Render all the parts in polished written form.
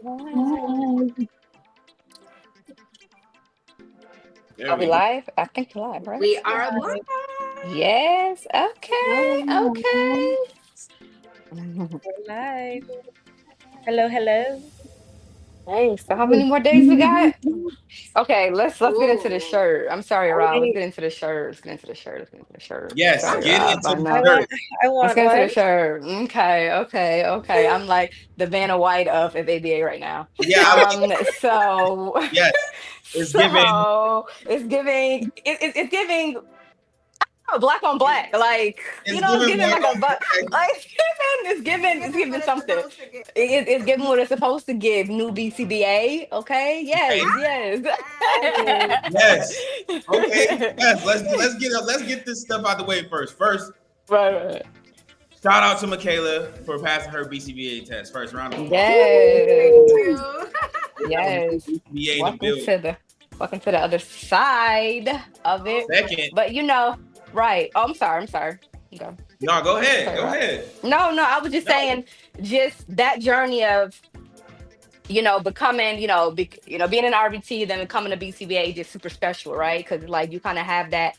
Are we live? I think we're live, right? We are live. Yes. Okay. Okay. We're live. Hello, hello. Hey, so how many more days we got? Okay, let's get into the Ooh. shirt. I'm sorry, Rob. Let's get into the shirt. Let's get into the shirt. Let's get into the shirt. Yes, Sorry, get Rob. into I the I know. want shirt. I Let's want get into the one. shirt. Okay, okay, okay. I'm like the Vanna White of ABA right now. Yeah, I like, So yes, it's giving. it's giving black on black. Like, It's giving it's giving black like a on but black. like it's giving something. It's giving what it's supposed to give. New BCBA. Okay. Okay. Yes, yes. Yes. Okay. Yes. Let's get this stuff out the way first. First, Right, right. shout out to Michaela for passing her BCBA test. First round of applause. Yes. Yes. BCBA in the Welcome building. to the welcome to the other side of it. Second, But right. Oh, I'm sorry. Okay. no, go ahead. Sorry, Go Rob. ahead. No, I was just No. saying, just that journey of becoming, being an RBT, then becoming a BCBA, just super special, right? Because like you kind of have that,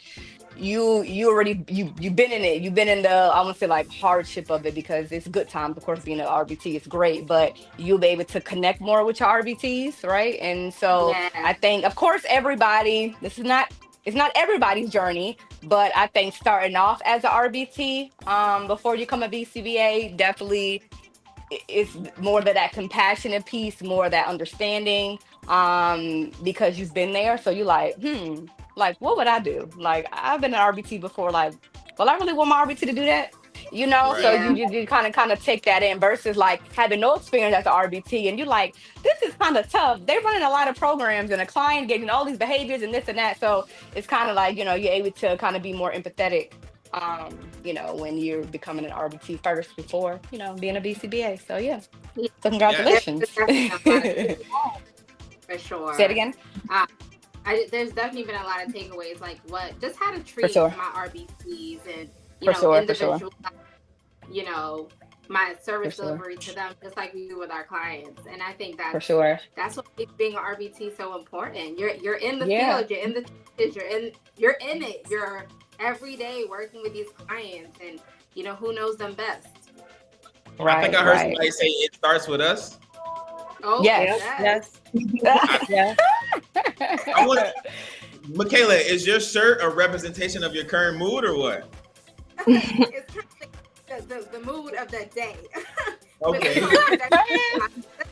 you already you've been in it, you've been in the, I won't say like hardship of it, because it's good times, of course. Being an RBT is great, but you'll be able to connect more with your RBTs, right? And so I Yeah. think, of course, everybody, it's not everybody's journey, but I think starting off as a RBT, before you become a BCBA, definitely it's more of that compassionate piece, more of that understanding, because you've been there. So you're like, like, what would I do? Like, I've been an RBT before. Like, well, I really want my RBT to do that. So Right. Yeah. you kind of take that in, versus like having no experience as an RBT, and you're like, this is kind of tough. They're running a lot of programs, and a client getting all these behaviors and this and that. So it's kind of like, you're able to kind of be more empathetic, when you're becoming an RBT first before, being a BCBA. So yeah. Yeah. So Yes. congratulations. There's definitely a lot of Say for it sure. again. Uh, there's definitely been a lot of takeaways, like just how to For treat sure. my RBCs and For sure. For sure. individual, my For service sure. delivery to them, just like we do with our clients. And I think For sure. that's what makes being an RBT so important. You're in the Yeah. field, you're in the trenches, you're in it. You're every day working with these clients, and who knows them best. I think I heard Right. somebody say it starts with us. Oh Yes. Yes. Yeah. I want Michaela, is your shirt a representation of your current mood or what? It's kind of the mood of the day. Okay.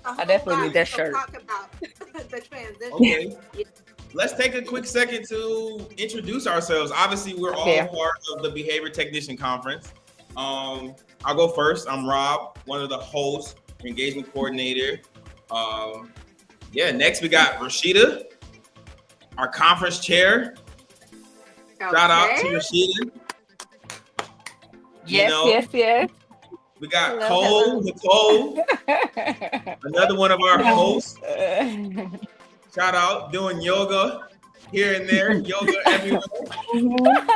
I definitely need that shirt. Talk about the transition. Okay. Let's take a quick second to introduce ourselves. Obviously, we're all Yeah. part of the Behavior Technician Conference. I'll go first. I'm Rob, one of the hosts, engagement coordinator. Next we got Rashida, our conference chair. Shout out to Okay. Rashida. Yes. We got Hello, Cole, Nicole, another one of our hosts. Shout out, doing yoga here and there, yoga everywhere.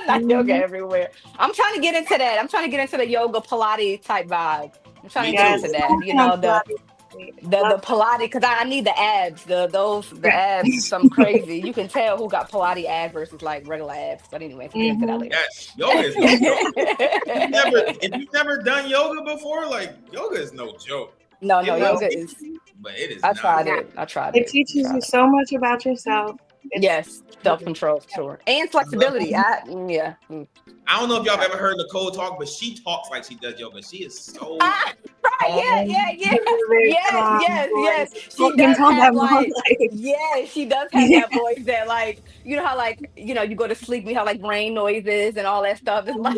Not yoga everywhere. I'm trying to get into that. I'm trying to get into the yoga Pilates type vibe. I'm trying Me to get too. into that. The Pilates, because I need the abs. The abs is something crazy. You can tell who got Pilates abs versus like regular abs. But anyway, we'll get into that later. Yes, yoga is no joke. If you've never done yoga before, like yoga is no joke. No, It yoga was- is. But it is I not. tried it. It teaches you so much about yourself. Yes, self-control, sure, and flexibility. Yeah. I don't know if y'all have ever heard Nicole talk, but she talks like she does yoga. She is so Right. Yeah. Yes. She You can does tell have that like. like, Yeah, she does have that voice that, like, how like, you go to sleep, you have like rain noises and all that stuff. It's like,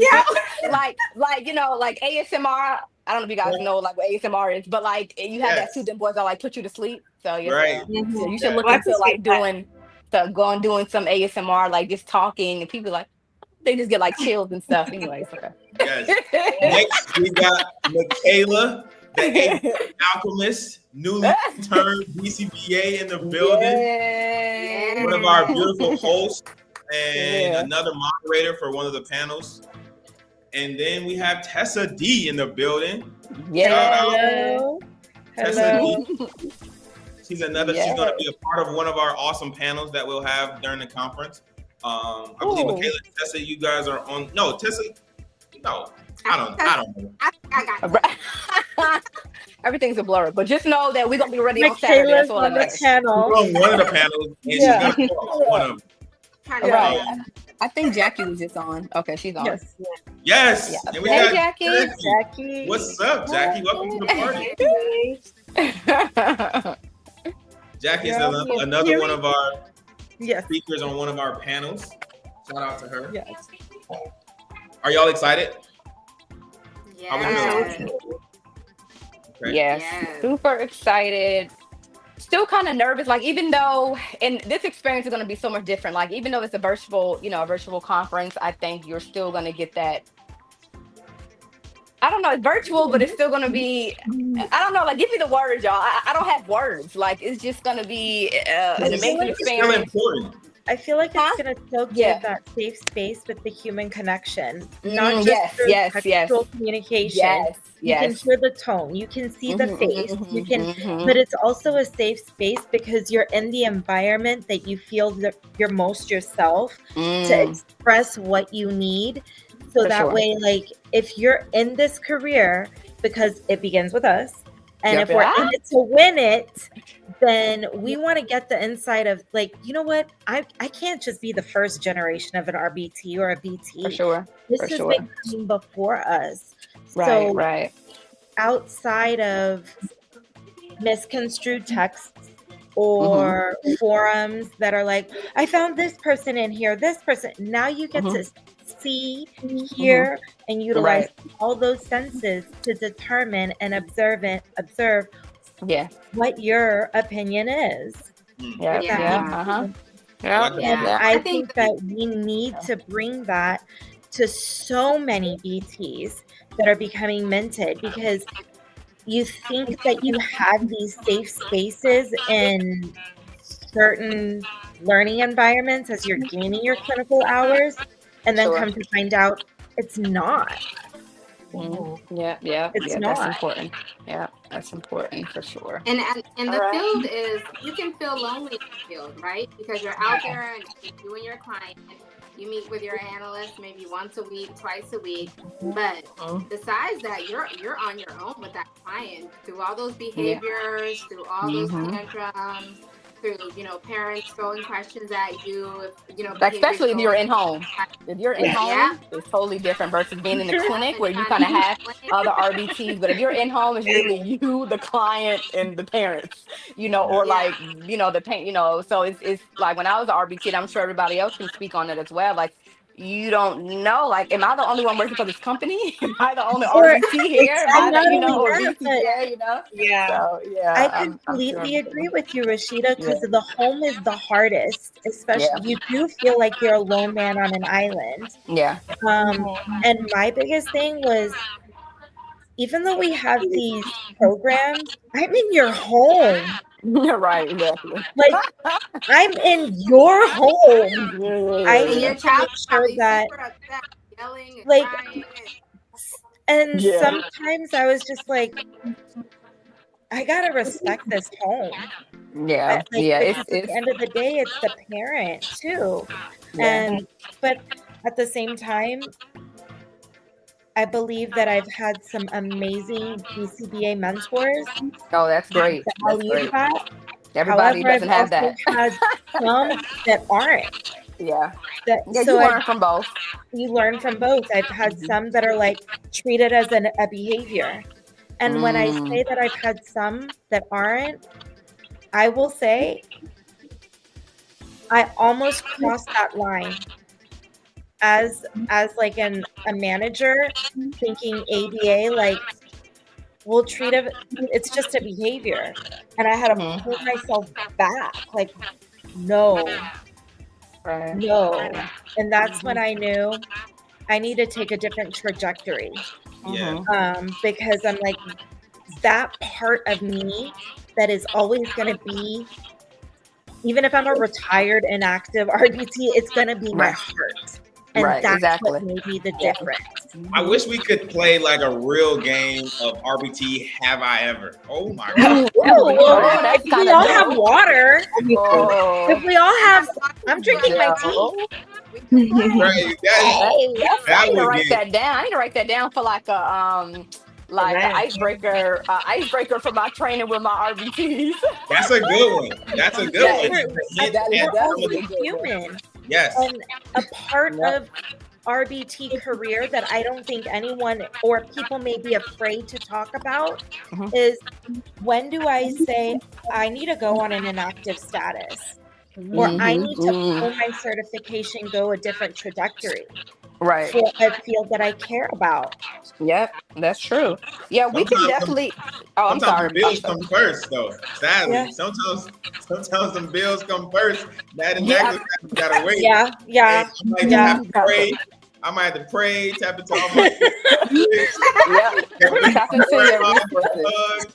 like like ASMR. I don't know if you guys know like what ASMR is, but like you have that Yes. soothing voice that like put you to sleep. So yeah, Right. so you Yeah. should look Well, I into like appreciate doing some ASMR, like just talking, and people like they just get like chills and stuff. Anyways, okay. Yes. Next we got Michaela, the alchemist, newly turned BCBA in the building. Yeah. One of our beautiful hosts and Yeah. another moderator for one of the panels. And then we have Tessa D in the building. Yeah. Hello. Tessa Hello. D. She's going to be a part of one of our awesome panels that we'll have during the conference. I believe Michaela and Tessa, you guys are on. No, Tessa. No, I don't know. I got Everything's a blur, but just know that we're gonna be ready on Saturday. That's all on the that matters. channel. We're on one of the panels, and she's gonna talk on one of them. Right. I think Jackie was just on. Okay, she's on. Yes. Yeah. And we Hey, got Jackie. Jackie. What's up, Jackie? Welcome to the party. Jackie is another one of our speakers on one of our panels. Shout out to her. Yes. Are y'all excited? Yeah. Okay. Yes, super excited. Still kind of nervous, like even though, and this experience is going to be so much different. Like even though it's a virtual conference, I think you're still going to get that. I don't know, it's virtual, but it's still going to be. I don't know, like give me the words, y'all. I don't have words. Like it's just going to be an amazing It's still experience. important. I feel like it's going to still give that safe space with the human connection, not just Yes, through yes, textual communication. Yes, You can hear the tone, you can see the face, you can, but it's also a safe space because you're in the environment that you feel that you're most yourself to express what you need. So that way, like if you're in this career, because it begins with us, and if we're in it to win it, then we want to get the insight of like, you know what? I can't just be the first generation of an RBT or a BT. For sure. This has been coming before us. Right. Outside of misconstrued texts or forums that are like, I found this person in here, this person. Now you get to see, hear, and utilize all those senses to determine and observe what your opinion is. And I think that we need to bring that to so many BTs that are becoming minted, because you think that you have these safe spaces in certain learning environments as you're gaining your clinical hours, and then come to find out it's not. It's not. That's important. Yeah, that's important for sure. And the field is, you can feel lonely in the field, right? Because you're out there and you and your client, you meet with your analyst maybe once a week, twice a week. But besides that, you're on your own with that client through all those behaviors, through all those tantrums, through parents throwing questions at you, especially if you're in home. If you're in home, it's totally different versus being in the clinic where you kind of have other RBTs. But if you're in home, it's usually you, the client, and the parents, or like the pain, So it's like when I was an RBT, and I'm sure everybody else can speak on it as well. Like you don't know, like, am I the only one working for this company? Am I the only RBT here? Am I the, BCA, Yeah. So, I completely agree with you, Rashida, because the home is the hardest. Especially, you do feel like you're a lone man on an island. Yeah. And my biggest thing was, even though we have these programs, I'm in your home. Right, exactly. Like I'm in your home. I need your to child make sure that, yelling and like, crying and sometimes I was just like, I gotta respect this home. Yeah, Because at the end of the day, it's the parent too. But at the same time, I believe that I've had some amazing BCBA mentors. Oh, that's great. Everybody doesn't have that. Had some that aren't. You learn from both. You learn from both. I've had some that are like treated as a behavior. And when I say that I've had some that aren't, I will say I almost crossed that line as like a manager, thinking ABA, like, we'll treat it, it's just a behavior. And I had to pull myself back, like, no. And that's when I knew I need to take a different trajectory. Because I'm like, that part of me that is always going to be, even if I'm a retired inactive RBT, it's going to be my heart. And that's what made me the difference. I wish we could play like a real game of RBT. Have I ever? Oh my god! That's if we all have water, Oh. if we all have, I'm drinking my tea. Right, I need to write that down. I need to write that down for like a like an icebreaker for my training with my RBTs. That's a good one. That's a good one. We're also human. Yes. And a part of RBT career that I don't think anyone or people may be afraid to talk about is, when do I say I need to go on an inactive status, or I need to pull my certification, go a different trajectory, right, for a field that I care about. Yep, that's true. Yeah, we can definitely. I'm sorry. Bills come first, though. Sadly, sometimes some bills come first. That inactive gotta wait. Yeah. I might have to pray, tap into all my tap into your resources.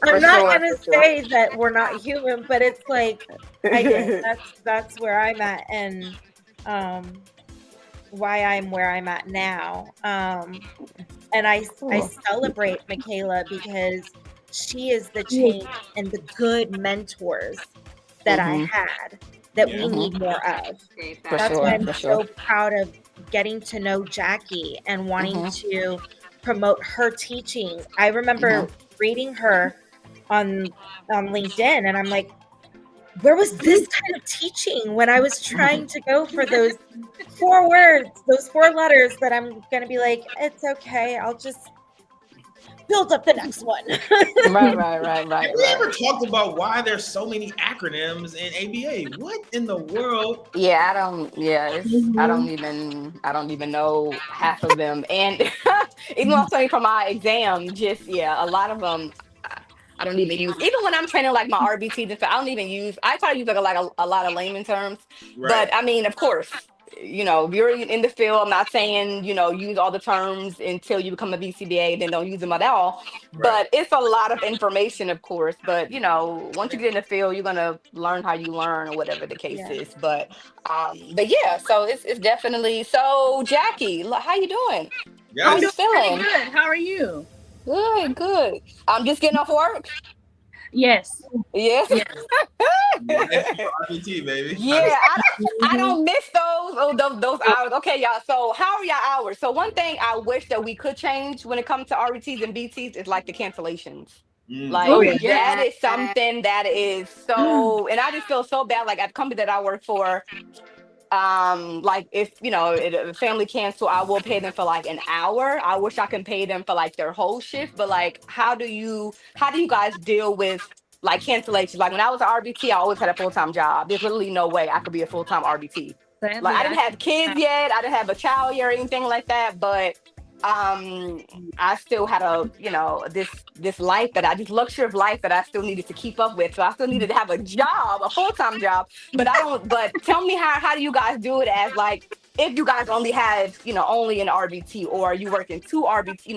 I'm not gonna say that we're not human, but it's like, I guess that's where I'm at, and why I'm where I'm at now. And I celebrate Michaela because she is the change and the good mentors that I had that we need more of. That's why I'm so proud of getting to know Jackie and wanting to promote her teaching. I remember reading her on LinkedIn, and I'm like, where was this kind of teaching when I was trying to go for those 4 words, those 4 letters that I'm going to be like, it's okay, I'll just build up the next one. Right. We ever talked about why there's so many acronyms in ABA? What in the world? Yeah, I don't even know half of them. And even though I'm studying for my exam, a lot of them I don't even use. Even when I'm training like my RBT, I don't even use. I try to use like a lot of layman terms. Right. But I mean, of course, if you're in the field, I'm not saying use all the terms until you become a BCBA, then don't use them at all. Right. But it's a lot of information, of course. But once you get in the field, you're gonna learn how you learn, or whatever the case is. But yeah, so it's definitely. So Jackie, how you doing? Yes. How you feeling? Good. How are you? Good. I'm just getting off work. Yes. RBT, baby. Yeah, I don't miss those hours. Okay, y'all. So how are y'all hours? So one thing I wish that we could change when it comes to RBTs and BTs is like the cancellations. That is something that is so, and I just feel so bad. Like at the company that I work for, like if a family cancel, I will pay them for like an hour. I wish I can pay them for like their whole shift, but like how do you guys deal with like cancellations? Like when I was an RBT, I always had a full-time job. There's literally no way I could be a full-time RBT. Like I didn't have kids yet, I didn't have a child yet or anything like that, but I still had this life this luxury of life that I still needed to keep up with. So I still needed to have a job, a full-time job. But tell me how do you guys do it, as like if you guys only have only an RBT, or are you working 2 RBT,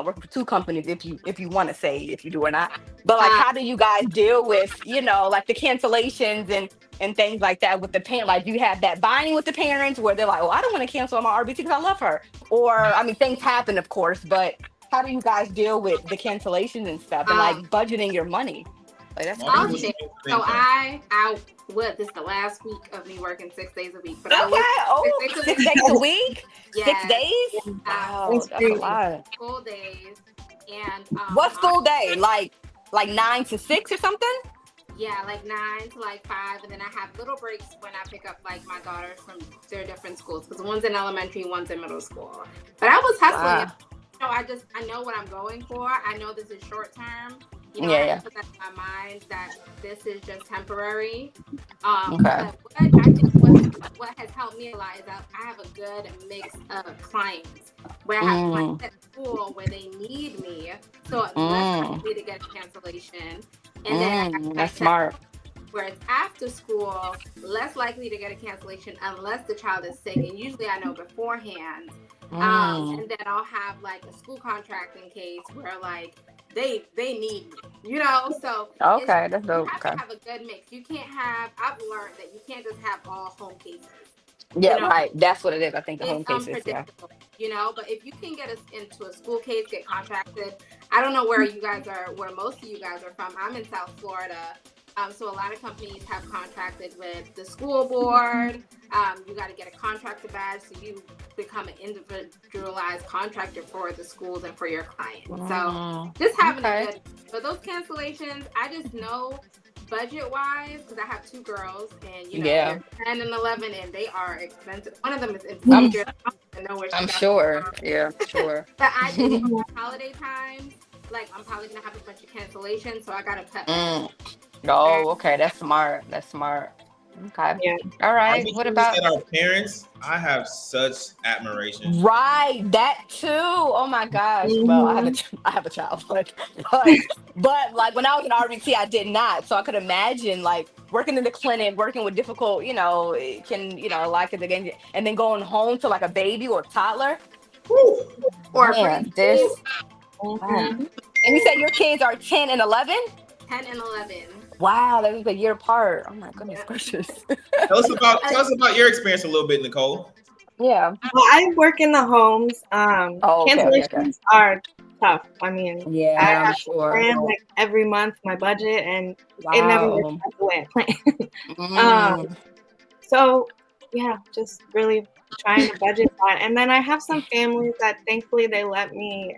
work for 2 companies, if you want to say if you do or not. But like how do you guys deal with like the cancellations and things like that with the parent? Like, do you have that binding with the parents where they're like, oh, I don't want to cancel on my RBT because I love her? Or, I mean, things happen, of course, but how do you guys deal with the cancellations and stuff and like budgeting your money? Like, that's crazy. So this is the last week of me working 6 days a week. But okay. 6 days a week? Yes. 6 days? Wow, that's a lot. Full days. And what's full day? Like 9 to 6 or something? Yeah, like 9 to like 5, and then I have little breaks when I pick up like my daughters from their different schools, because one's in elementary, one's in middle school. But I was hustling. I know what I'm going for. I know this is short term. I put that in my mind that this is just temporary. But what has helped me a lot is that I have a good mix of clients where I have clients at school where they need me, so it's less likely to get a cancellation. And then that's smart. Whereas after school, less likely to get a cancellation unless the child is sick, and usually I know beforehand. And then I'll have like a school contracting case where like they need me, So okay, that's dope. You have to have a good mix. You can't have. I've learned that you can't just have all home cases. Yeah, You know, right. That's what it is. I think the it's home cases. Yeah. unpredictable. You know, but if you can get us into a school case, get contracted. I don't know where you guys are, where most of you guys are from. I'm in South Florida. So a lot of companies have contracted with the school board. You got to get a contractor badge, so you become an individualized contractor for the schools and for your clients. So just having a good. But those cancellations, I just know budget-wise, because I have 2 girls, and you know, they're 10 and 11, and they are expensive. One of them is insecure. I'm sure. Yeah, sure. But I do know holiday times. Like, I'm probably gonna have a bunch of cancellations, so I gotta cut. Oh, okay. That's smart. That's smart. Okay. Yeah. All right. What about our parents? I have such admiration. Right, that too. Oh my gosh. Well, I have a child, but like when I was in RBT, I did not. So I could imagine like working in the clinic, working with difficult, you know, it can, you know, like again, and then going home to like a baby or a toddler. Woo. Or man, this. And you said your kids are 10 and 11? 10 and 11. Wow, that was a year apart. Oh my goodness gracious. Tell us about your experience a little bit, Nicole. Yeah. Well, I work in the homes. Cancellations are tough. I mean, I have to plan like every month my budget, and it never works out the way I planned. So yeah, just really trying to budget that. And then I have some families that thankfully they let me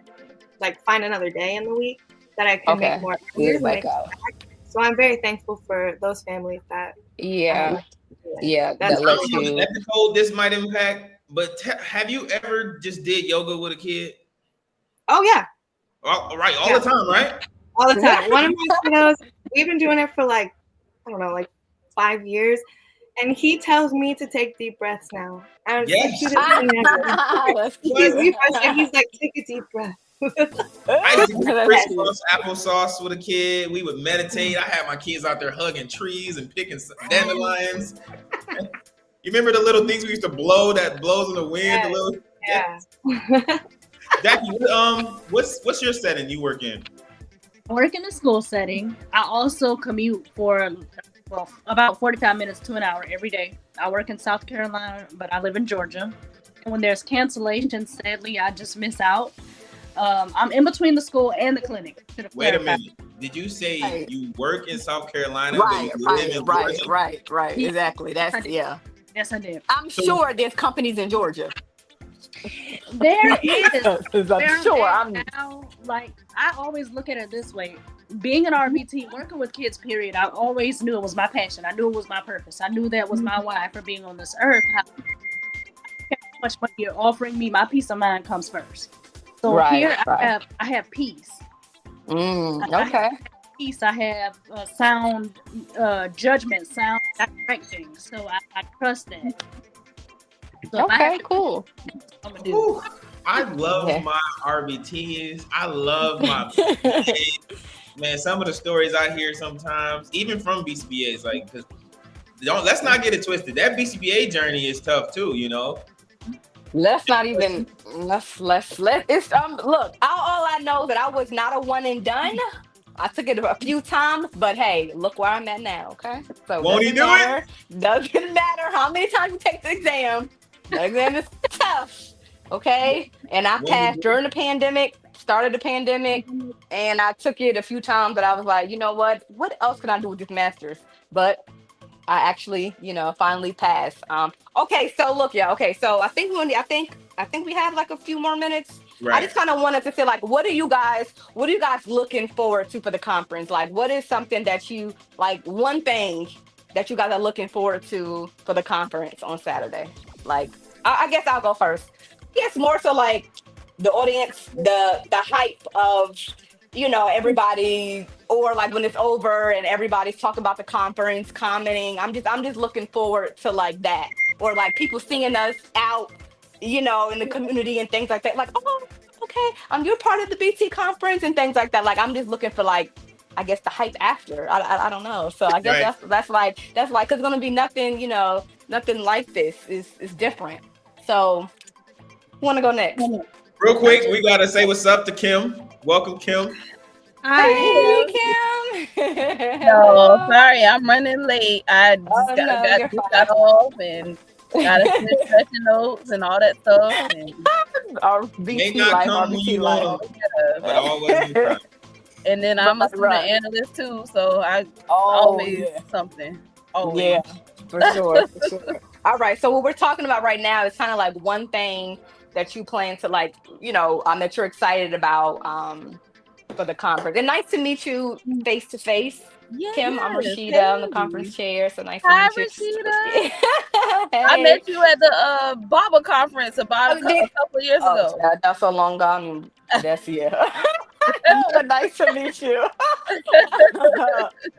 like find another day in the week that I can make more. So I'm very thankful for those families that. That lets you. Nicole, this might impact. But have you ever just did yoga with a kid? Oh yeah. All the time, right? All the time. One of my kiddos, we've been doing it for like, I don't know, like 5 years. And he tells me to take deep breaths now. And yes. He's like, take a deep breath. I used to do crisscross applesauce with a kid. We would meditate. I had my kids out there hugging trees and picking dandelions. You remember the little things we used to blow that blows in the wind? Jackie, what's your setting you work in? I work in a school setting. I also commute for about 45 minutes to an hour every day. I work in South Carolina, but I live in Georgia. And when there's cancellations, sadly, I just miss out. I'm in between the school and the clinic. Wait a minute. Did you say you work in South Carolina? Right. Exactly. That's Yes, I did. I'm sure there's companies in Georgia. There is. I'm sure. Now, like, I always look at it this way. Being an RBT, working with kids, period, I always knew it was my passion. I knew it was my purpose. I knew that was my why for being on this earth. How much money you're offering me, my peace of mind comes first. So I have peace. Okay. I have peace. I have sound judgment, sound directing. So I trust that. So cool. I love my RBTs. I love my BCBAs. Man, some of the stories I hear sometimes, even from BCBAs, like, because let's not get it twisted. That BCBA journey is tough too, you know. Let's not even let's it's look, all I know that I was not a one and done. I took it a few times, but hey, look where I'm at now, okay? So won't he do it? Doesn't matter how many times you take the exam. The exam is tough, okay? And I passed during the pandemic, started the pandemic, and I took it a few times, but I was like, you know what else can I do with this master's? But I actually, finally passed. Okay, so look, so I think we have like a few more minutes. Right. I just kind of wanted to say, like, what are you guys looking forward to for the conference? Like, what is something that you like? One thing that you guys are looking forward to for the conference on Saturday? Like, I guess I'll go first. Yes, more so like the audience, the hype of, everybody, or like when it's over and everybody's talking about the conference, commenting. I'm just looking forward to like that, or like people seeing us out, in the community and things like that. Like, oh, okay, you're part of the BT conference and things like that. Like, I'm just looking for like, I guess the hype after. I don't know. So I guess that's like, cause it's gonna be nothing, nothing like this. Is different. So, who wanna go next? Real quick, we gotta say what's up to Kim. Welcome, Kim. Hi, Kim. No, sorry, I'm running late. I just got off and Gotta send stretching notes and all that stuff. And may not come when you want them, but always in time. And then I'm a student analyst too, so I always something. Always. Yeah, for sure, for sure. All right, so what we're talking about right now is kind of like one thing that you plan to like, that you're excited about for the conference. And nice to meet you face to face. Kim, I'm Rashida. I'm the conference chair, so nice to meet you. Rashida. Hey. I met you at the Baba conference about a couple years ago. That's so long gone. That's but nice to meet you.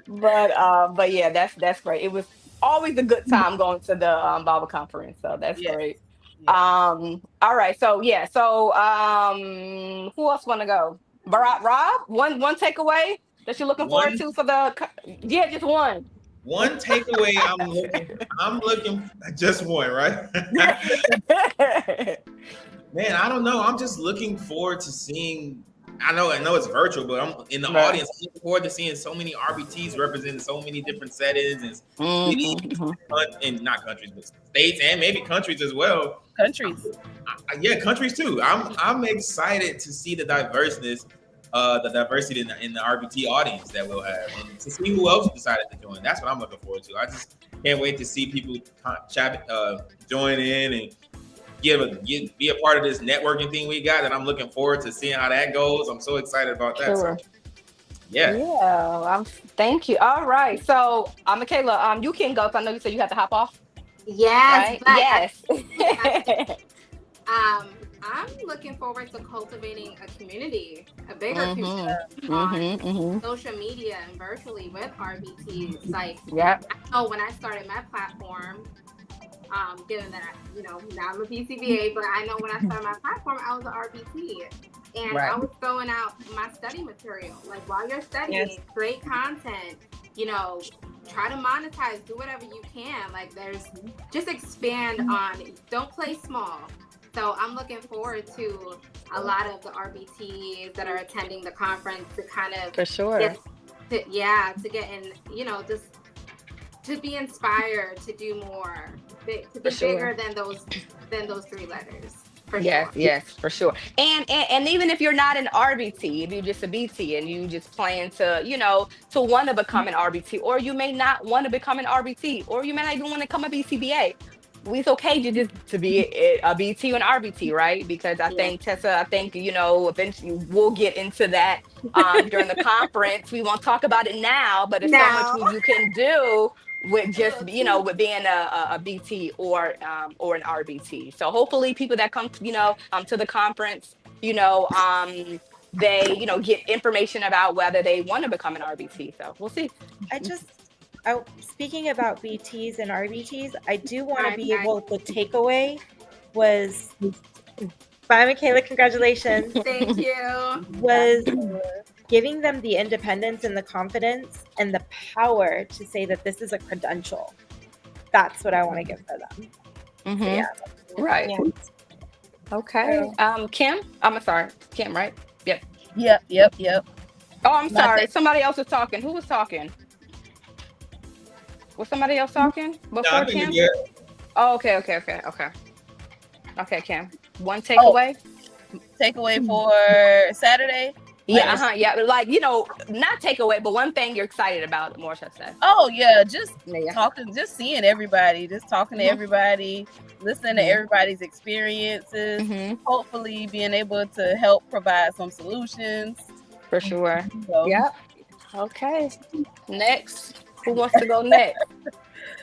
but yeah, that's great. It was always a good time going to the Baba conference, so that's great. All right, so who else want to go? Rob, one takeaway that you're looking forward to for just one. One takeaway I'm looking just one, right? Man, I don't know. I'm just looking forward to seeing. I know it's virtual, but I'm in the audience. I'm looking forward to seeing so many RBTs representing so many different settings and not countries, but states and maybe countries as well. Countries, countries too. I'm excited to see the diversity in the RBT audience that we'll have, and to see who else decided to join. That's what I'm looking forward to. I just can't wait to see people join in and be a part of this networking thing we got, and I'm looking forward to seeing how that goes. I'm so excited about that. Sure. So, yeah. Thank you. All right. So, Michaela, you can go. I know you said you have to hop off. Yes. Right? Yes. I'm looking forward to cultivating a community, a bigger community on social media and virtually with RBTs. Like, I know when I started my platform, given that now I'm a PCBA, but I know when I started my platform, I was an RBT, and I was throwing out my study material. Like, while you're studying, great content, try to monetize, do whatever you can. Like, just expand on, don't play small. So I'm looking forward to a lot of the RBTs that are attending the conference to kind of to get in, just to be inspired to do more, to be bigger than those three letters. Yes, for sure. And even if you're not an RBT, if you're just a BT and you just plan to, to want to become an RBT, or you may not want to become an RBT, or you may not even want to become a BCBA. It's okay to be a BT or an RBT, right? Because I think, Tessa, eventually we'll get into that during the conference. We won't talk about it now, but there's so much you can do with just, with being a BT or an RBT. So hopefully people that come, to the conference, they, get information about whether they want to become an RBT. So we'll see. Speaking about BTs and RBTs, I do want to be able. The takeaway was, bye, Michaela. Congratulations. Thank you. Was giving them the independence and the confidence and the power to say that this is a credential. That's what I want to give for them. Mm-hmm. So, yeah. Right. Yeah. Okay. Kim. I'm sorry. Kim. Right. Yep. Yep. Oh, I'm sorry. Somebody else was talking. Who was talking? Was somebody else talking before Kim? Oh, okay. Okay, Kim. One takeaway? Takeaway for Saturday? Yeah, yeah. Like, not takeaway, but one thing you're excited about, more should I say. Oh, yeah. Just talking, just seeing everybody, just talking to everybody, listening to everybody's experiences, hopefully being able to help provide some solutions. For sure. So. Yep. Okay. Next. Who wants to go next?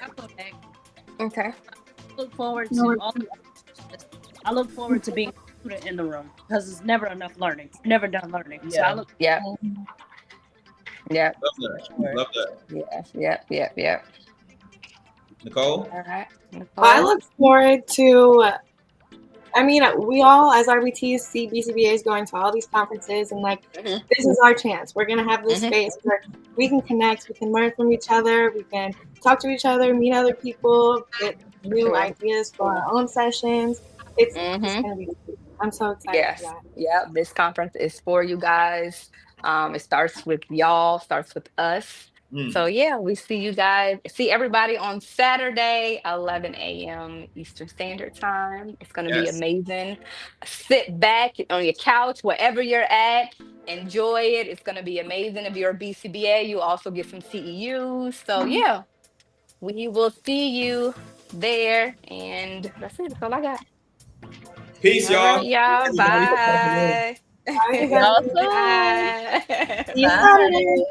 I'll go next. Okay. I look forward to being a student in the room because it's never enough learning. Never done learning. Yeah. So Yeah. Love that. Yeah. Nicole? All right. I look forward to, we all as RBTs see BCBAs going to all these conferences, and this is our chance. We're going to have this space where we can connect, we can learn from each other, we can talk to each other, meet other people, get new ideas for our own sessions. It's going to be cool. I'm so excited for that. Yeah, this conference is for you guys. It starts with y'all, starts with us. So yeah, we see everybody on Saturday, 11 a.m. Eastern Standard Time. It's going to be amazing. Sit back on your couch, wherever you're at. Enjoy it. It's going to be amazing. If you're a BCBA, you also get some CEUs. So yeah, we will see you there. And that's it. That's all I got. Peace, y'all. All right, y'all. Bye. Bye. Awesome. Bye. See you Saturday.